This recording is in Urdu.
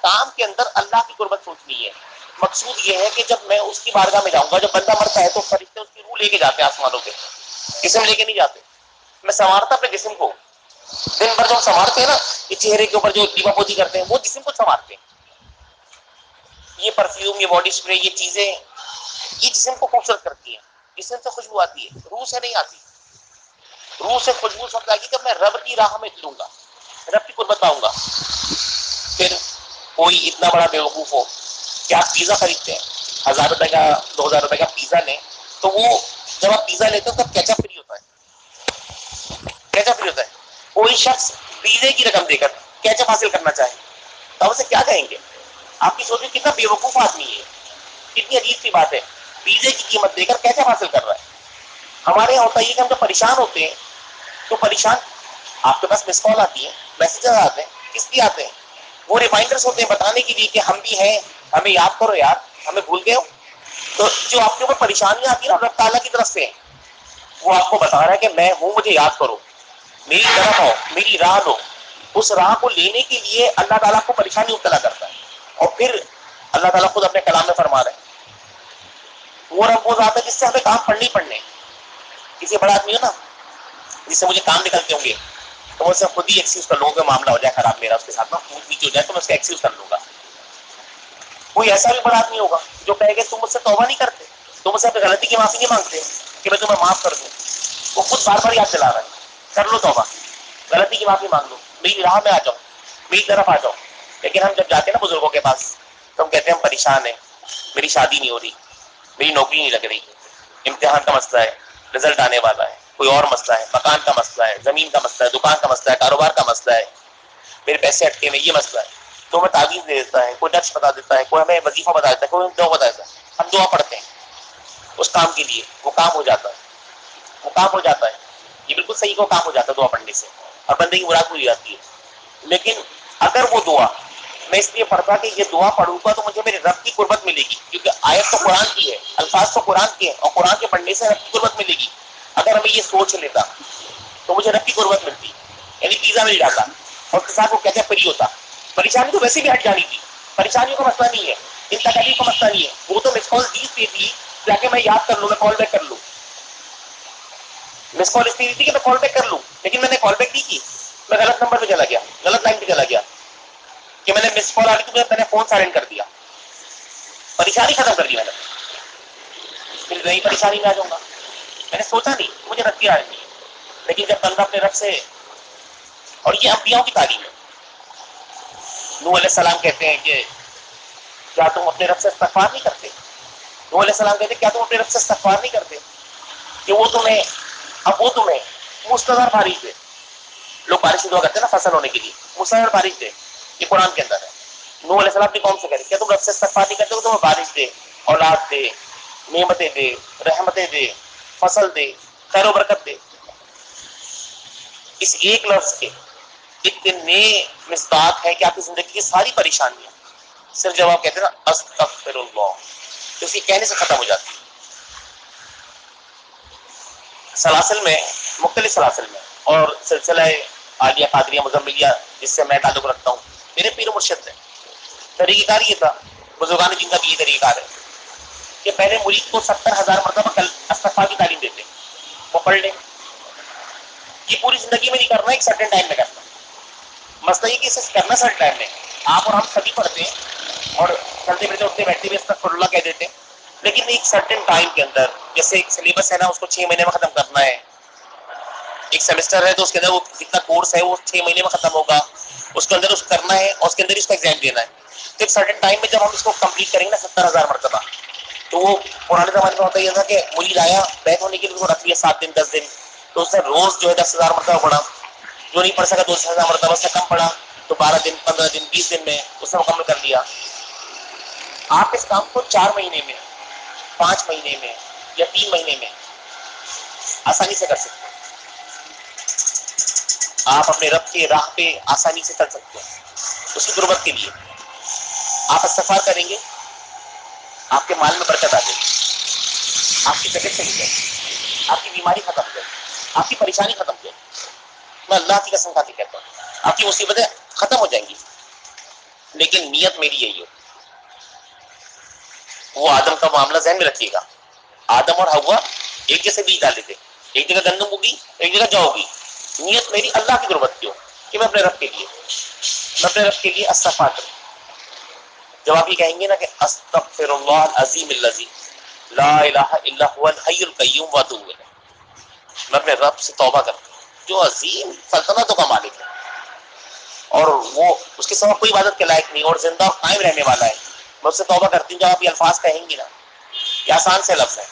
کام کے اندر اللہ کی قربت سوچنی ہے. مقصود یہ ہے کہ جب میں اس کی بارگاہ میں جاؤں گا, جب بندہ مرتا ہے تو فرشتے اس کی روح لے کے جاتے ہیں آسمانوں پہ, جسم لے کے نہیں جاتے. میں سنوارتا اپنے جسم کو, دن بھر جو ہم سنوارتے ہیں نا, یہ چہرے کے اوپر جو لیپا پوتی کرتے ہیں وہ جسم کو سنوارتے ہیں. یہ پرفیوم, یہ باڈی اسپرے, یہ چیزیں یہ جسم کو خوبصورت کرتی ہیں. جسم سے خوشبو آتی ہے, روح سے نہیں آتی. روح سے خوشبو سب آئے گی جب میں رب کی راہ میں چلوں گا, رب کی قربت پاؤں گا. پھر کوئی اتنا بڑا بیوقوف ہو کہ آپ پیزا خریدتے ہیں, 1000 روپے کا 2000 روپے کا پیزا لیں, تو وہ جب آپ پیزا لیتے ہو تب کیچپ فری ہوتا ہے, کیچپ فری ہوتا ہے. کوئی شخص پیزے کی رقم دے کر کیچپ حاصل کرنا چاہے تو آپ اسے کیا کہیں گے؟ آپ کی سوچیں کتنا بیوقوف آدمی ہے, کتنی عجیب سی بات ہے, پیزے کی قیمت دے کر کیچپ حاصل کر رہا ہے. ہمارے یہاں ہوتا ہے کہ ہم جب پریشان ہوتے ہیں تو پریشان, آپ کے پاس مس کال آتی ہے, میسیجز آتے ہیں, کس لیے آتے ہیں؟ وہ ریمائنڈرز ہوتے ہیں بتانے کے لیے کہ ہم بھی ہیں, ہمیں یاد کرو یار, ہمیں بھول گئے ہو. تو جو آپ کے اوپر پریشانیاں آتی ہیں نا, اللہ تعالیٰ کی طرف سے وہ آپ کو بتا رہا ہے کہ میں ہوں, مجھے یاد کرو, میری طرف آؤ, میری راہ لو. اس راہ کو لینے کے لیے اللہ تعالیٰ کو پریشانی مبتلا کرتا ہے. اور پھر اللہ تعالیٰ خود اپنے کلام میں فرما رہے ہیں, وہ رب وہ ذات ہے جس سے ہمیں کام پڑھنے ہی پڑھنے. کسی بڑا آدمی ہو نا جس سے مجھے کام نکلتے ہوں گے تو میں اسے خود ہی ایکسکیوز کر لوں گا, معاملہ ہو جائے خراب میرا اس کے ساتھ نا, فون نیچے ہو جائے تو میں اس کا ایکسکیوز کر لوں گا. کوئی ایسا بھی بڑا آدمی ہوگا جو کہے گا تم مجھ سے توبہ نہیں کرتے, تم مجھ سے اپنی غلطی کی معافی نہیں مانگتے کہ میں تمہیں معاف کر دوں. وہ خود بار بار یاد دلا رہا ہے, کر لو توبہ, غلطی کی معافی مانگ لو, میری راہ میں آ جاؤ, میری طرف آ جاؤ. لیکن ہم جب جاتے ہیں نا بزرگوں کے پاس تو ہم کہتے ہیں ہم پریشان ہیں, میری شادی نہیں ہو رہی, میری نوکری نہیں لگ رہی, امتحان کا مسئلہ ہے, رزلٹ آنے والا ہے, کوئی اور مسئلہ ہے, مکان کا مسئلہ ہے, زمین کا مسئلہ ہے, دکان کا مسئلہ ہے, کاروبار کا مسئلہ ہے, میرے پیسے اٹکے میں, یہ مسئلہ ہے. تو ہمیں تعویذ دے دیتا ہے, کوئی نقش بتا دیتا ہے, کوئی ہمیں وظیفہ بتا دیتا ہے, کوئی ہمیں دعا بتا دیتا ہے. ہم دعا پڑھتے ہیں اس کام کے لیے, وہ کام ہو جاتا ہے, وہ کام ہو جاتا ہے. یہ بالکل صحیح کو کام ہو جاتا ہے دعا پڑھنے سے, اور بندے کی مراد پوری جاتی ہے. لیکن اگر وہ دعا میں اس لیے پڑھتا کہ یہ دعا پڑھوں گا تو مجھے میرے رب کی قربت ملے گی, کیونکہ آیت تو قرآن کی ہے, الفاظ تو قرآن کے ہیں, اور قرآن کے پڑھنے سے رب کی قربت ملے گی. اگر ہمیں یہ سوچ لیتا تو مجھے رب کی قربت ملتی, یعنی پیزا مل جاتا اور کے ساتھ وہ کہتے فری ہوتا. پریشانی تو ویسے بھی ہٹ جانی تھی, پریشانیوں کا مسئلہ نہیں ہے, ان تکلیف کا مسئلہ نہیں ہے. وہ تو مس کال دی تھی تاکہ میں یاد کر لوں, میں کال بیک کر لوں. مس کال اس لیے تھی کہ میں کال بیک کر لوں, لیکن میں نے کال بیک نہیں کی, میں غلط نمبر پہ چلا گیا, غلط لائن پہ چلا گیا, کہ میں نے مس کال آ رہی تھی میں نے فون سائلنٹ کر دیا, پریشانی ختم کر دی میں نے. پھر نئی پریشانی میں آ جاؤں گا. میں نے سوچا نہیں, مجھے رب کی آ رہی ہے. لیکن جب بندہ اپنے رب سے, اور یہ انبیاءوں کی تعلیم ہے. نوح علیہ السلام کہتے ہیں کہ کیا تم اپنے رب سے استغفار نہیں کرتے؟ نوح علیہ السلام کہتے ہیں کیا تم اپنے رب سے استغفار نہیں کرتے کہ وہ تمہیں, اب وہ تمہیں مستظر بارش دے. لوگ بارش کی دعا کرتے ہیں نا فصل ہونے کے لیے, مستظر بارش دے, یہ قرآن کے اندر ہے. نوح علیہ السلام اپنی قوم سے کہتے ہیں کیا تم رب سے استغفار نہیں کرتے کہ تمہیں بارش دے, اولاد دے, نعمتیں دے, رحمتیں دے, فصل دے, خیر و برکت دے. اس ایک لفظ کے اتنے مصداق ہے کہ آپ کی زندگی کی ساری پریشانیاں صرف جب آپ کہتے ہیں نا استغفر اللہ, تو اسی کہنے سے ختم ہو جاتی ہے. سلاسل میں, مختلف سلاسل میں, اور سلسلہ عالیہ قادریہ مزملیہ جس سے میں تعلق رکھتا ہوں, میرے پیر و مرشد نے طریقہ کار یہ تھا, بزرگان دین کا بھی یہ طریقہ کار ہے کہ پہلے مرید کو 70,000 مرتبہ استغفار کی تعلیم دیتے, وہ پڑھ لیں. یہ پوری زندگی میں نہیں کرنا, ایک سرٹن ٹائم میں کرنا. مسئلہ یہ کہ اسے کرنا سرٹن ٹائم میں, آپ اور ہم سبھی پڑھتے ہیں اور چلتے پھرتے اٹھتے بیٹھتے بھی استغفر اللہ کہہ دیتے ہیں, لیکن ایک سرٹن ٹائم کے اندر, جیسے ایک سلیبس ہے نا اس کو 6 مہینے میں ختم کرنا ہے. ایک سیمسٹر ہے تو اس کے اندر وہ جتنا کورس ہے وہ 6 مہینے میں ختم ہوگا, اس کے اندر اس کرنا ہے اور اس کے اندر اس کا ایگزام دینا ہے. تو ایک سرٹن ٹائم میں جب ہم اس کو کمپلیٹ کریں گے نا 70,000 مرتبہ, تو وہ پرانے زمانے میں ہوتا یہ تھا کہ مرید آیا بیت ہونے کے لیے, اس کو رکھ لیا 7 دن 10 دن, تو اس نے روز جو ہے 10,000 مرتبہ پڑھا. جو نہیں پڑھ سکا 2,000 مرتبہ سے کم پڑھا, تو 12 دن 15 دن 20 دن میں اس نے مکمل کر لیا. آپ اس کام کو 4 مہینے میں, 5 مہینے میں یا 3 مہینے میں آسانی سے کر سکتے ہیں. آپ اپنے رب کے راہ پہ آسانی سے چل سکتے ہیں. اس کی قربت کے لیے آپ استغفار کریں گے, آپ کے مال میں برکت آ جائے گی, آپ کی طبیعت صحیح جائے گی, آپ کی بیماری ختم ہو جائے گی, آپ کی پریشانی ختم ہو جائے گی. میں اللہ کی قسم کھا کے کہتا ہوں, آپ کی مصیبتیں ختم ہو جائیں گی. لیکن نیت میری یہی ہو. وہ آدم کا معاملہ ذہن میں رکھیے گا. آدم اور حوا ایک جیسے بیج ڈالے تھے, ایک جگہ گندم اگی ایک جگہ جو ہوگی. نیت میری اللہ کی قربت کی ہو کہ میں اپنے رب کے لیے استغفار کروں. جب آپ یہ کہیں گے نا کہ استغفر اللہ العظیم الذی لا الہ الا هو الحی القیوم واتوب الیہ, میں اپنے رب سے توبہ کرتا ہوں جو عظیم سلطنتوں کا مالک ہے اور وہ اس کے سوا کوئی عبادت کے لائق نہیں اور زندہ اور قائم رہنے والا ہے, میں اس سے توبہ کرتی ہوں. جب آپ یہ الفاظ کہیں گی نا, یہ آسان سے لفظ ہے,